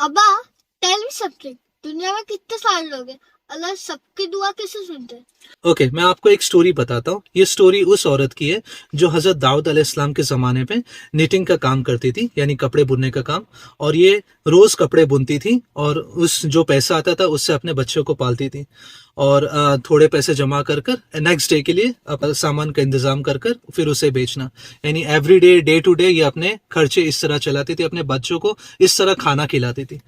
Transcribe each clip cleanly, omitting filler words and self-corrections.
अब्बा, tell me something. दुनिया में कितने सारे लोग हैं, अल्लाह सबकी दुआ कैसे सुनते हैं? ओके, मैं आपको एक स्टोरी बताता हूँ। ये स्टोरी उस औरत की है जो हजरत दाऊद अलैहिस्सलाम के ज़माने पे निटिंग का काम करती थी, यानी कपड़े बुनने का काम। और ये रोज़ कपड़े बुनती थी और उस जो पैसा आता था उससे अपने बच्चों को पालती थी। और थोड़े पैसे जमा कर कर नेक्स्ट डे के लिए सामान का इंतज़ाम कर कर फिर उसे बेचना। यानी every day, day to day ये अपने खर्चे इस तरह चलाती थी, अपने बच्चों को इस तरह खाना खिलाती थी।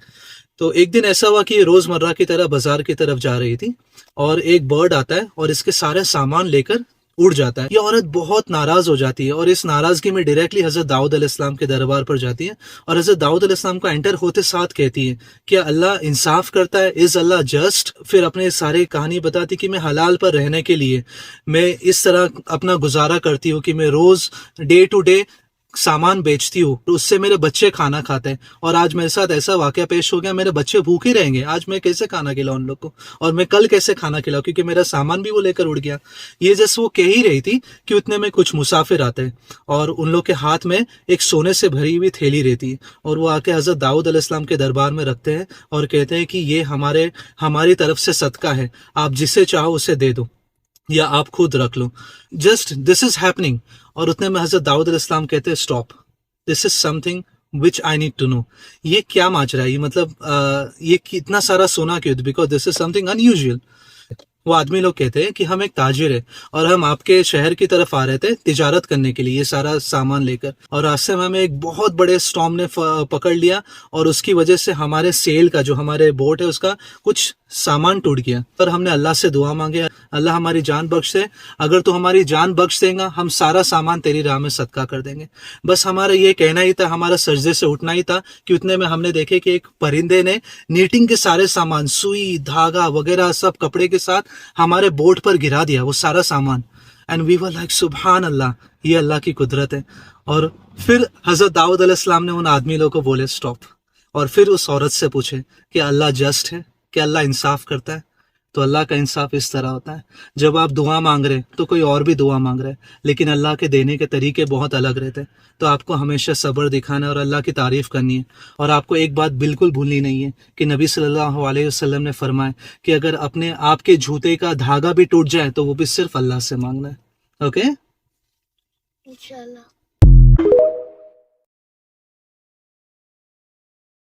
तो एक दिन ऐसा हुआ कि ये रोजमर्रा की तरह बाजार की तरफ जा रही थी और एक बर्ड आता है और इसके सारे सामान लेकर उड़ जाता है। ये औरत बहुत नाराज हो जाती है और इस नाराजगी में डायरेक्टली हजरत दाऊद अलैहिस्सलाम के दरबार पर जाती है और हजरत दाऊद अलैहिस्सलाम को एंटर होते साथ कहती है, क्या अल्लाह इंसाफ करता है? Is Allah just? फिर अपने सारे कहानी बताती कि मैं हलाल पर रहने के लिए मैं इस तरह अपना गुजारा करती हूँ कि मैं रोज डे टू डे सामान बेचती हूँ, तो उससे मेरे बच्चे खाना खाते हैं। और आज मेरे साथ ऐसा वाकया पेश हो गया, मेरे बच्चे भूखे रहेंगे। आज मैं कैसे खाना खिलाऊं उन लोग को, और मैं कल कैसे खाना खिलाऊं, क्योंकि मेरा सामान भी वो लेकर उड़ गया। ये जैसे वो कह ही रही थी कि उतने में कुछ मुसाफिर आते हैं और उन लोग के हाथ में एक सोने से भरी हुई थैली रहती है और वो आके हजरत दाऊद अलैहिस्सलाम के दरबार में रखते हैं और कहते हैं कि ये हमारी तरफ से सदका है, आप जिसे चाहो उसे दे दो या आप खुद रख लो, जस्ट दिस इज हैपनिंग। और उतने में हजरत दाऊद अलैहिस्सलाम कहते हैं, stop, this is something which I need to know. ये क्या माजरा है, ये मतलब ये कितना सारा सोना क्यों? Because this is something unusual. वो आदमी लोग कहते हैं कि हम एक ताजिर है और हम आपके शहर की तरफ आ रहे थे तिजारत करने के लिए ये सारा सामान लेकर, और रास्ते में हमें एक बहुत बड़े स्टॉर्म ने पकड़ लिया और उसकी वजह से हमारे सेल का, जो हमारे बोट है, उसका कुछ सामान टूट गया। पर हमने अल्लाह से दुआ मांगे, अल्लाह हमारी जान बख्श दे, अगर तू हमारी जान बख्श देगा हम सारा सामान तेरी राह में सदका कर देंगे। बस हमारा ये कहना ही था, हमारा सजदे से उठना ही था कि उतने में हमने देखे कि एक परिंदे ने नीटिंग के सारे सामान, सुई, धागा वगैरह सब कपड़े के साथ हमारे बोट पर गिरा दिया, वो सारा सामान। एंड वी वर लाइक सुभान अल्लाह, ये अल्लाह की कुदरत है। और फिर हजरत दाऊद अलैहिस्सलाम ने उन आदमी लोगों को बोले स्टॉप, और फिर उस औरत से पूछे कि अल्लाह जस्ट है, क्या अल्लाह इंसाफ करता है? तो अल्लाह का इंसाफ इस तरह होता है, जब आप दुआ मांग रहे तो कोई और भी दुआ मांग रहा है, लेकिन अल्लाह के देने के तरीके बहुत अलग रहते हैं। तो आपको हमेशा सब्र दिखाना है और अल्लाह की तारीफ करनी है। और आपको एक बात बिल्कुल भूलनी नहीं है कि नबी सल्लल्लाहु अलैहि वसल्लम ने फरमाया कि अगर अपने आपके जूते का धागा भी टूट जाए तो वो भी सिर्फ अल्लाह से मांगना है। ओके? इंशाल्लाह।